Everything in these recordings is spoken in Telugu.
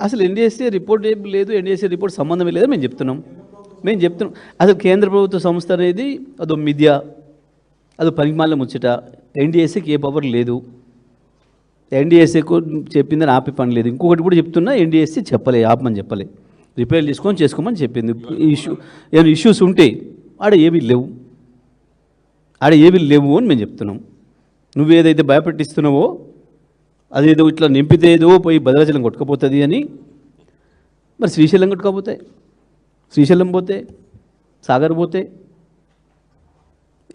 అసలు ఎన్డీఎస్ఏ రిపోర్ట్ ఏం లేదు, ఎన్డీఎస్ఏ రిపోర్ట్ సంబంధమే లేదు మేము చెప్తున్నాం. అసలు కేంద్ర ప్రభుత్వ సంస్థ అనేది అదో మిథ్య, అది పనికిమాల ముచ్చట. ఎన్డీఎస్ఏకి ఏ పవర్ లేదు, ఎన్డీఎస్ఏకు చెప్పిందని ఆపే పని లేదు. ఇంకొకటి కూడా చెప్తున్నా, ఎన్డీఎస్ఏ చెప్పలే, ఆపమని చెప్పలే, రిపేర్ చేసుకోమని చెప్పింది. ఏమైనా ఇష్యూస్ ఉంటే ఆడ ఏమీ లేవు అని మేము చెప్తున్నాం. నువ్వేదైతే భయపెట్టిస్తున్నావో అదేదో ఇట్లా నింపితే ఏదో పోయి భద్రాచలం కొట్టుకుపోతుంది అని, మరి శ్రీశైలం కొట్టుకపోతాయి, శ్రీశైలం పోతే, సాగర్ పోతే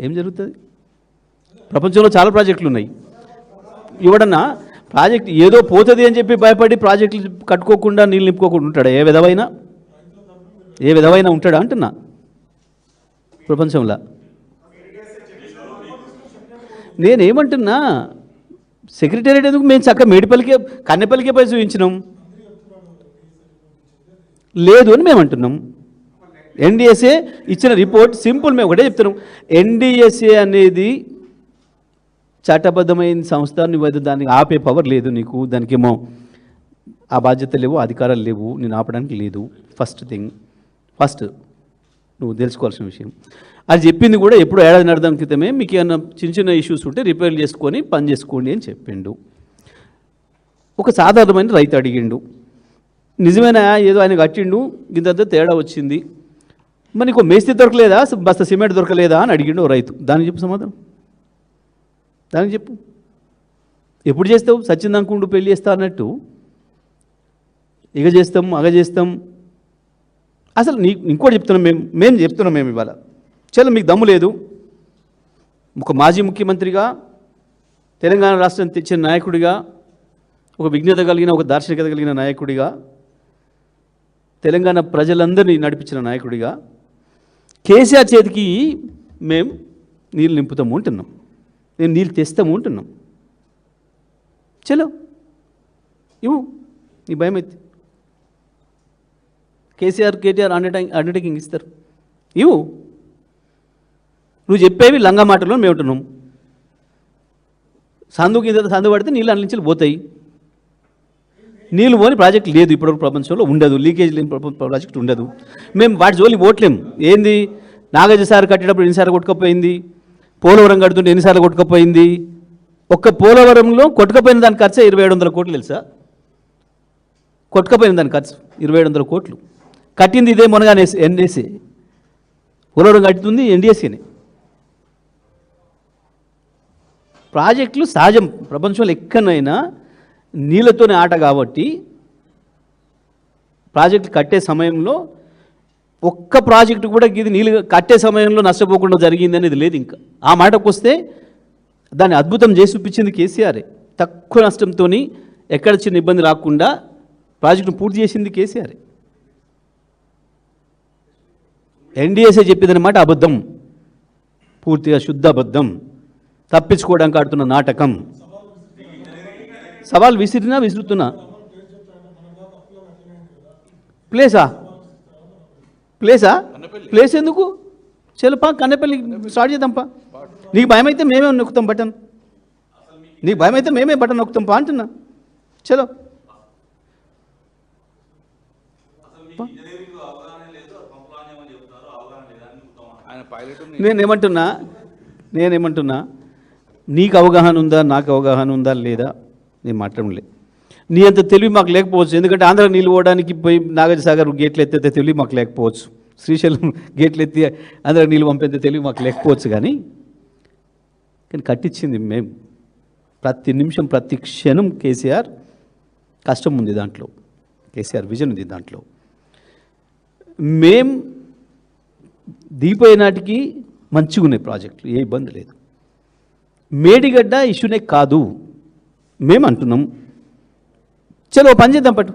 ఏం జరుగుతుంది? ప్రపంచంలో చాలా ప్రాజెక్టులు ఉన్నాయి. ఎవడన్నా ప్రాజెక్ట్ ఏదో పోతుంది అని చెప్పి భయపడి ప్రాజెక్టులు కట్టుకోకుండా నీళ్ళు నింపుకోకుండా ఉంటాడా? ఏ విధమైన ఉంటాడా అంటున్నా ప్రపంచంలో. నేనేమంటున్నా, సెక్రటేరియట్ ఎందుకు, మేము చక్కగా మేడిపల్లికే కన్నెపల్లికే పోయి చూపించినాం, లేదు అని మేము అంటున్నాం. ఎన్డీఎస్ఏ ఇచ్చిన రిపోర్ట్ సింపుల్, మేము ఒకటే చెప్తున్నాం. ఎన్డీఎస్ఏ అనేది చట్టబద్ధమైన సంస్థ, నువ్వు దానికి ఆపే పవర్ లేదు నీకు, దానికేమో ఆ బాధ్యత లేవు, అధికారాలు లేవు, నేను ఆపడానికి లేదు. ఫస్ట్ నువ్వు తెలుసుకోవాల్సిన విషయం. అది చెప్పింది కూడా ఎప్పుడు ఏడాది నడదాం క్రితమే, మీకు ఏమైనా చిన్న ఇష్యూస్ ఉంటే రిపేర్ చేసుకొని పని చేసుకోండి అని చెప్పిండు. ఒక సాధారణమైన రైతు అడిగిండు, నిజమైన ఏదో ఆయన కట్టిండు, ఇంతంతా తేడా వచ్చింది, మరి నీకు మేస్త్రి దొరకలేదా, బస్తా సిమెంట్ దొరకలేదా అని అడిగిండు రైతు. దానికి చెప్పు సమాధానం, దానికి చెప్పు. ఎప్పుడు చేస్తావు? సచ్చిందనుకుంటూ పెళ్ళి చేస్తా అన్నట్టు ఇక చేస్తాం అగ చేస్తాం. అసలు ఇంకోటి చెప్తున్నాం, మేము చెప్తున్నాం, మేము ఇవాళ చలో మీకు దమ్ము లేదు, ఒక మాజీ ముఖ్యమంత్రిగా, తెలంగాణ రాష్ట్రం తెచ్చిన నాయకుడిగా, ఒక విజ్ఞత కలిగిన, ఒక దార్శనికత కలిగిన నాయకుడిగా, తెలంగాణ ప్రజలందరినీ నడిపించిన నాయకుడిగా, కేసీఆర్ చేతికి మేము నీళ్ళు నింపుతాము అంటున్నాం, మేము నీళ్ళు తెస్తాము అంటున్నాం. చలో ఇవ్వు, నీ భయం అయితే కేసీఆర్ కేటీఆర్ అండర్టేకింగ్ ఇస్తారు, ఇవ్వు. నువ్వు చెప్పేవి లంగా మాటల్లో మేము ఉంటున్నాం. సందు పడితే నీళ్ళు అన్ని నుంచి పోతాయి, నీళ్ళు పోని ప్రాజెక్ట్ లేదు ఇప్పటివరకు ప్రపంచంలో, ఉండదు. లీకేజ్ లేని ప్రాజెక్ట్ ఉండదు. మేము వాటి జోలి పోట్లేం. ఏంది, నాగార్జున సార్ కట్టేటప్పుడు ఎన్నిసార్లు కొట్టుకపోయింది, పోలవరం కడుతుంటే ఎన్నిసార్లు కొట్టుకపోయింది. ఒక్క పోలవరంలో కొట్టుకపోయిన దాని ఖర్చు 2700 కోట్లు తెలుసా? కొట్టుకపోయిన దాని ఖర్చు 2700 కోట్లు. కట్టింది ఇదే మొనగానే ఎన్డీఎస్ఏ. పోలవరం కట్టుతుంది ఎన్డీఎస్ఏనే. ప్రాజెక్టులు సహజం, ప్రపంచంలో ఎక్కడైనా నీళ్ళతోనే ఆట. కాబట్టి ప్రాజెక్టులు కట్టే సమయంలో ఒక్క ప్రాజెక్టు కూడా ఇది నీళ్ళు కట్టే సమయంలో నష్టపోకుండా జరిగింది అనేది లేదు. ఇంకా ఆ మాటకు వస్తే దాన్ని అద్భుతం చేసి చూపించింది కేసీఆరే. తక్కువ నష్టంతో ఎక్కడ చిన్న ఇబ్బంది రాకుండా ప్రాజెక్టును పూర్తి చేసింది కేసీఆరే. ఎన్డీఎస్ఏ చెప్పిందన్నమాట అబద్ధం, పూర్తిగా శుద్ధ అబద్ధం, తప్పించుకోవడానికి ఆడుతున్న నాటకం. సవాల్ విసురుతున్నా. ప్లేస్ ఎందుకు? చెలుపా కన్నెపల్లి స్టార్ట్ చేద్దాంపా. నీకు భయం అయితే మేమే నొక్కుతాం బటన్, నీకు భయం అయితే మేమే బటన్ నొక్కుతాం పా అంటున్నా. చలో నేనేమంటున్నా, నీకు అవగాహన ఉందా, నాకు అవగాహన ఉందా లేదా నేను మాట్లాడలే. నీ అంత తెలివి మాకు లేకపోవచ్చు, ఎందుకంటే ఆంధ్ర నీళ్ళు పోవడానికి పోయి నాగార్జున సాగర్ గేట్లు ఎత్తే తెలివి మాకు లేకపోవచ్చు, శ్రీశైలం గేట్లు ఎత్తి ఆంధ్ర నీళ్ళు పంపేంత తెలివి మాకు లేకపోవచ్చు. కానీ కట్టించింది మేము. ప్రతి నిమిషం ప్రతి క్షణం కేసీఆర్ కష్టం ఉంది దాంట్లో, కేసీఆర్ విజన్ ఉంది దాంట్లో. మేం దీపోయే నాటికి మంచిగా ఉన్నాయి ప్రాజెక్టులు, ఏ ఇబ్బంది లేదు. మేడిగడ్డ ఇష్యూనే కాదు మేము అంటున్నాం. చలో పని చేద్దాం పట్టు,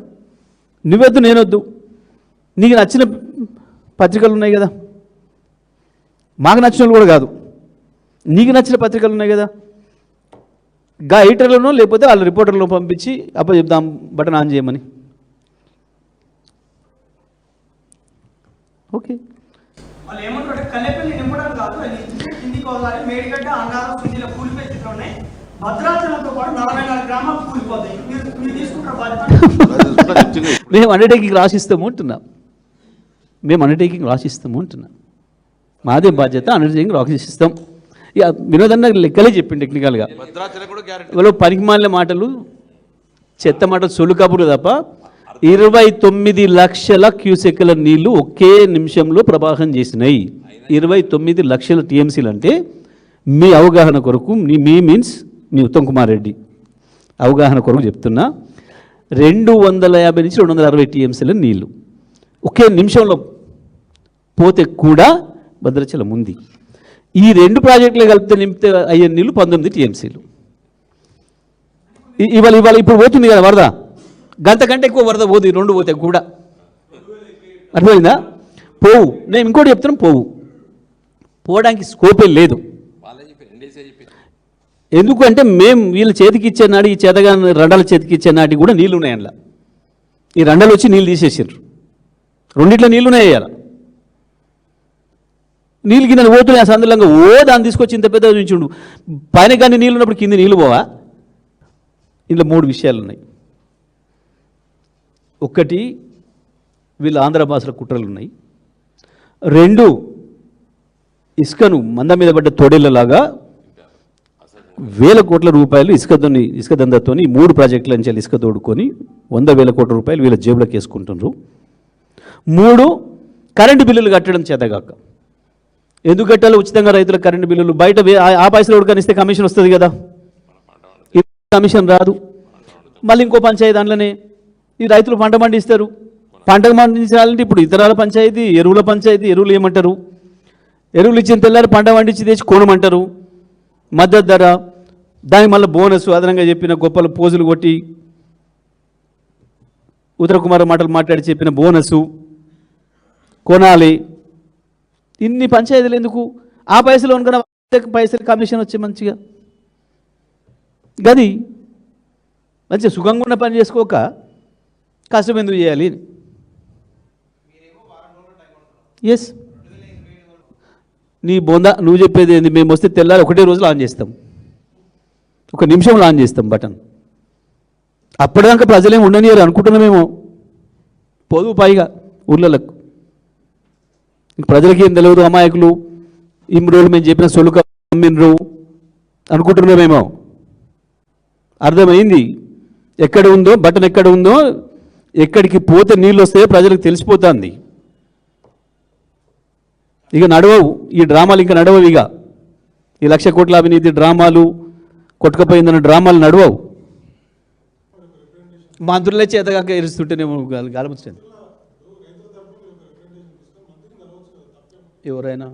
నువ్వొద్దు నేనొద్దు, నీకు నచ్చిన పత్రికలు ఉన్నాయి కదా, మాకు నచ్చిన కూడా కాదు, నీకు నచ్చిన పత్రికలు ఉన్నాయి కదా, గా ఎడిటర్లను లేకపోతే వాళ్ళ రిపోర్టర్లను పంపించి చెప్దాం బటన్ ఆన్ చేయమని. ఓకే, వాళ్ళు ఏమంటారు, కల్లెపల్లి నింపడం కాదు, కిందికి మేడిగడ్డ అన్నారం కూలిపోయి ఉన్నాయి, భద్రాచలంతో పాటు 44 గ్రామాలు కూలిపోతాయి. మీరు తీసుకుంటారు బాధ్యత? మేము అండర్టేకింగ్ రాసిస్తాము అంటున్నాం. మేము అండర్టేకింగ్ రాసిస్తాము అంటున్నాం. మాదే బాధ్యత, అండర్టేకింగ్ రాసిస్తాం. ఇక వినోదన్న లెక్కలే చెప్పింది టెక్నికల్గా. వాళ్ళు పనికిమాలిన మాటలు, చెత్త మాటలు, సొల్లు కబుర్లు తప్ప 29 లక్షల క్యూసెక్కుల నీళ్లు ఒకే నిమిషంలో ప్రవాహం చేసినాయి. 29 లక్షల టీఎంసీలు అంటే మీ అవగాహన కొరకు, మీ మీన్స్ మీ ఉత్తమ్ కుమార్ రెడ్డి అవగాహన కొరకు చెప్తున్నా, 250 నుంచి 260 టీఎంసీల నీళ్లు ఒకే నిమిషంలో పోతే కూడా భద్రాచలం ఉంది. ఈ 2 ప్రాజెక్టులు కలిపితే నింపితే అయ్యే నీళ్లు 19 టీఎంసీలు. ఇవాళ ఇప్పుడు పోతుంది కదా వరద, గంట కంటే ఎక్కువ వరద పోదు. 2 పోతే కూడా అర్థమైందా? పోవు. నేను ఇంకోటి చెప్తున్నాను, పోవడానికి స్కోపే లేదు. ఎందుకంటే మేము వీళ్ళ చేతికి ఇచ్చే నాడు, ఈ చేతగా రండాల చేతికి ఇచ్చే నాటికి కూడా నీళ్ళు ఉన్నాయి అందులో. ఈ రండలు వచ్చి నీళ్ళు తీసేసారు. రెండిట్లో నీళ్ళు ఉన్నాయి. అయ్యాల నీళ్ళు కింద పోతున్నాయి సందర్భంగా దాన్ని తీసుకొచ్చి ఇంత పెద్ద ఉంచుండు. పైన కానీ నీళ్ళు ఉన్నప్పుడు కింద నీళ్ళు పోవా? ఇందులో 3 విషయాలు ఉన్నాయి. ఒకటి, వీళ్ళు ఆంధ్ర భాషల కుట్రలు ఉన్నాయి. 2, ఇసుకను మంద మీద పడ్డ తోడేళ్లలాగా వేల కోట్ల రూపాయలు ఇసుక దందాతో 3 ప్రాజెక్టుల నుంచి ఇసుక తోడుకొని 100,000 కోట్ల రూపాయలు వీళ్ళ జేబులోకి వేసుకుంటున్నారు. 3, కరెంటు బిల్లులు కట్టడం చేతగాక. ఎందుకు కట్టాలి ఉచితంగా రైతుల కరెంటు బిల్లులు? బయట ఆ పైసలు ఉడకనిస్తే కమిషన్ వస్తుంది కదా, కమిషన్ రాదు. మళ్ళీ ఇంకో పంచాయతీ దాంట్లోనే ఈ రైతులు పంట పండిస్తారు. పంట పండించాలంటే ఇప్పుడు ఇతరాల పంచాయతీ, ఎరువుల పంచాయతీ. ఎరువులు ఏమంటారు? ఎరువులు ఇచ్చిన తెల్లారి పంట పండించి తెచ్చి కొనమంటారు, మద్దతు ధర. దానికి మళ్ళీ బోనస్ అదనంగా చెప్పిన గొప్పలు పోజులు కొట్టి ఉత్తర కుమార్ మాటలు మాట్లాడి చెప్పిన బోనసు కొనాలి. ఇన్ని పంచాయతీలు ఎందుకు? ఆ పైసలు అనుకున్న పైసలు కమిషన్ వచ్చి మంచిగా గది మంచిగా సుఖంగా ఉన్న పని చేసుకోక కష్టం ఎందుకు చేయాలి? ఎస్, నీ బొంద నువ్వు చెప్పేది ఏంది? మేము వస్తే తెల్లారి ఒకటే రోజులో ఆన్ చేస్తాం, 1 నిమిషంలో ఆన్ చేస్తాం బటన్. అప్పటిదాకా ప్రజలేం ఉండనియరు అనుకుంటున్నామేమో. పొదువు పైగా ఊళ్ళకు ప్రజలకి ఏం తెలియదు, అమాయకులు. ఇన్ని రోజులు మేము చెప్పిన సొలుక అమ్మినరు అనుకుంటున్నామేమో. అర్థమైంది. ఎక్కడ ఉందో బటన్, ఎక్కడ ఉందో, ఎక్కడికి పోతే నీళ్ళు వస్తాయో ప్రజలకు తెలిసిపోతుంది. ఇక నడవవు ఈ డ్రామాలు, ఇంకా నడవవు. ఇక ఈ 1,00,000 కోట్ల అవినీతి డ్రామాలు, కొట్టుకపోయిందన్న డ్రామాలు నడవవు. మంత్రులే చేతగాక ఎరుస్తుంటేనేమో గాలముచ్చండి. ఎవరైనా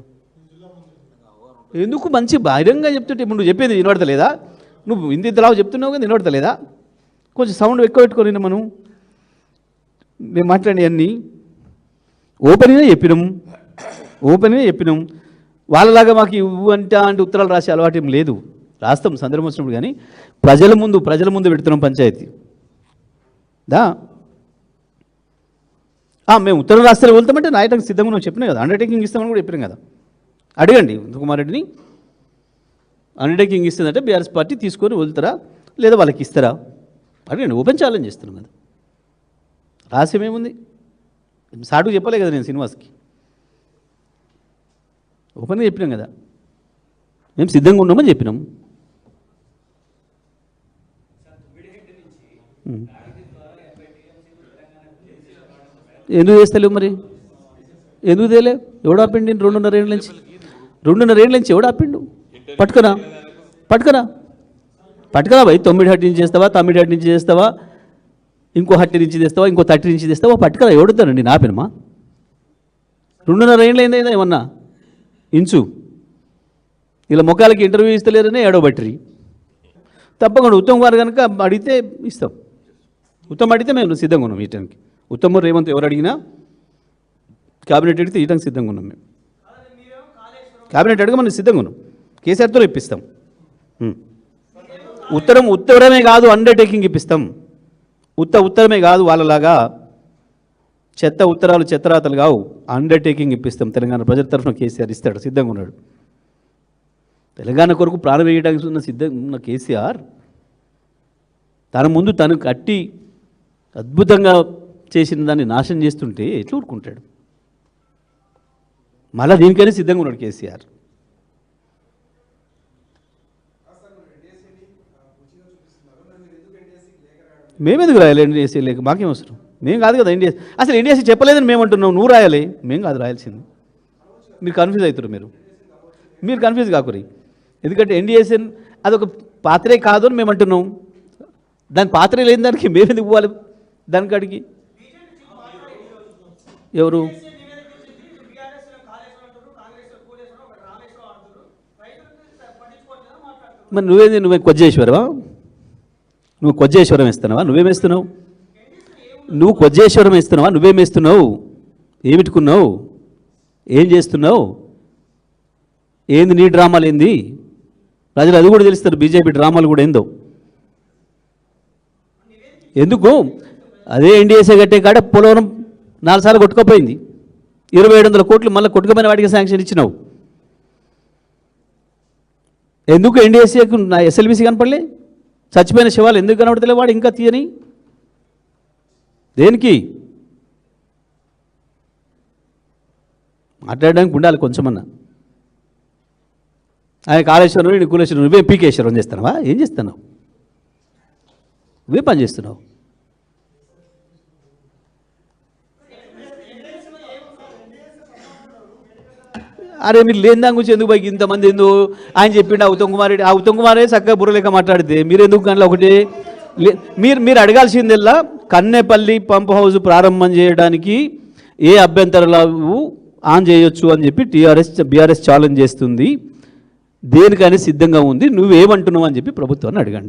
ఎందుకు మంచి బహిరంగంగా చెప్తుంటే ఇప్పుడు నువ్వు చెప్పేది వినబడతలేదా? నువ్వు ఇంతలాగా చెప్తున్నావు కదా, వినబడతలేదా? కొంచెం సౌండ్ ఎక్కువ పెట్టుకొని మనం మేము మాట్లాడినవన్నీ ఓపెన్గా చెప్పినాం. వాళ్ళలాగా మాకు ఇవ్వు అంటే ఉత్తరాలు రాసే అలవాటు ఏం లేదు. రాస్తాం సందర్భం వచ్చినప్పుడు, కానీ ప్రజల ముందు పెడుతున్నాం పంచాయతీ మేము ఉత్తరం రాస్తే వెళ్తామంటే రాయటానికి సిద్ధంగా నువ్వు చెప్పినా కదా. అండర్టేకింగ్ ఇస్తామని కూడా చెప్పినాం కదా. అడగండి ఉత్తమ్ కుమార్ రెడ్డిని, అండర్టేకింగ్ ఇస్తుందంటే బీఆర్ఎస్ పార్టీ తీసుకొని వెళ్తారా లేదా వాళ్ళకి ఇస్తారా అడగండి. ఓపెన్ ఛాలెంజ్ చేస్తున్నాం కదా, రహస్యమేముంది? సాటుకు చెప్పలే కదా నేను శ్రీనివాస్కి, ఓపెన్గా చెప్పినాం కదా, మేము సిద్ధంగా ఉన్నామని చెప్పినాం. ఎందుకు చేస్తలేవు మరి? ఎందుకు తేలే? ఎవడు ఆపిండి? 2.5 ఏళ్ళ నుంచి ఎవడు ఆపిండు? పట్టుకరా భయ్. 9 హట్టి నుంచి చేస్తావా, 9 హట్టి నుంచి చేస్తావా, ఇంకో హట్టి నుంచి తెస్తావా, ఇంకో 30 నుంచి తెస్తావా? పట్టుకరా. ఎవడుతానండి నాపినమా? 2.5 ఏళ్ళు అయిందా ఏమన్నా ఇంచు? ఇలా ముఖాలకి ఇంటర్వ్యూ ఇస్తలేరనే ఏడవబట్టిరి. తప్పకుండా ఉత్తమ్ గారు కనుక అడిగితే ఇస్తాం. ఉత్తమ్ అడిగితే మేము సిద్ధంగా ఉన్నాం ఇయటానికి. ఉత్తమ్ రేవంత్ ఎవరు అడిగినా క్యాబినెట్ అడిగితే ఇయటానికి సిద్ధంగా ఉన్నాం. మేము క్యాబినెట్ అడిగి మనం సిద్ధంగా ఉన్నాం. కేసీఆర్తో ఇప్పిస్తాం. ఉత్తరమే కాదు, అండర్టేకింగ్ ఇప్పిస్తాం. ఉత్తరమే కాదు, వాళ్ళలాగా చెత్త ఉత్తరాలు చెత్తరాతలు కావు, అండర్టేకింగ్ ఇప్పిస్తాం. తెలంగాణ ప్రజల తరఫున కేసీఆర్ ఇస్తాడు, సిద్ధంగా ఉన్నాడు. తెలంగాణ కొరకు ప్రాణం వేయడానికి ఉన్న సిద్ధం ఉన్న కేసీఆర్ తన ముందు తను కట్టి అద్భుతంగా చేసిన దాన్ని నాశనం చేస్తుంటే ఎట్లా ఊరుకుంటాడు? మళ్ళీ దీనికైనా సిద్ధంగా ఉన్నాడు కేసీఆర్. మేమెందుకు రాయాలి ఎన్డీఎస్సీ లేక? మాకేం అవసరం? మేము కాదు కదా ఎన్డీఎస్. అసలు ఎన్డీఎస్సీ చెప్పలేదని మేము అంటున్నాం, నువ్వు రాయాలి, మేము కాదు రాయాల్సింది. మీరు కన్ఫ్యూజ్ అవుతారు, మీరు కన్ఫ్యూజ్ కాకురి. ఎందుకంటే ఎన్డీఎస్సీ అదొక పాత్రే కాదు అని మేము అంటున్నాం. దాని పాత్రే లేని దానికి మేము ఎందుకు పోవాలి దానికాడికి? ఎవరు మరి నువ్వే కొజ్జేశ్వరవా? నువ్వు కొజ్జేశ్వరం ఇస్తున్నావా? నువ్వేమేస్తున్నావు? నువ్వు కొజ్జేశ్వరం ఇస్తున్నావా? నువ్వేమేస్తున్నావు? ఏమిటుకున్నావు? ఏం చేస్తున్నావు? ఏంది నీ డ్రామాలు? ఏంది? ప్రజలు అది కూడా తెలుస్తారు, బీజేపీ డ్రామాలు కూడా ఏందో. ఎందుకు? అదే ఎన్డీఎస్ఏ కట్టే కాడ పోలవరం 4 సార్లు కొట్టుకోపోయింది. 2700 కోట్లు మళ్ళీ కొట్టుకుపోయిన వాటికి శాంక్షన్ ఇచ్చినావు. ఎందుకు ఎన్డీఎస్ఏకు నా ఎస్ఎల్బీసీ కనపడలే? చచ్చిపోయిన శవాలు ఎందుకు కనబడతలే? వాడు ఇంకా తీయని దేనికి? మాట్లాడడానికి ఉండాలి కొంచెమన్నా. ఆయన కాళేశ్వరం, నేను కులేశ్వరం, నువ్వే పీకేశ్వరం చేస్తున్నావా? ఏం చేస్తున్నావు? నువ్వే పని చేస్తున్నావు. అరే మీరు లేని దాని గురించి ఎందుకు పైకి ఇంతమంది ఎందుకు? ఆయన చెప్పిండు ఉత్తమ్ కుమార్ రెడ్డి, ఆ ఉత్తమ్ కుమారే చక్కగా బుర్రలేక మాట్లాడితే మీరెందుకు కానీ ఒకటి మీరు అడగాల్సిందల్లా కన్నెపల్లి పంప్ హౌస్ ప్రారంభం చేయడానికి ఏ అభ్యంతరాలు ఆన్ చేయొచ్చు అని చెప్పి బీఆర్ఎస్ ఛాలెంజ్ చేస్తుంది. దేనికైనా సిద్ధంగా ఉంది, నువ్వేమంటున్నావు అని చెప్పి ప్రభుత్వాన్ని అడగండి.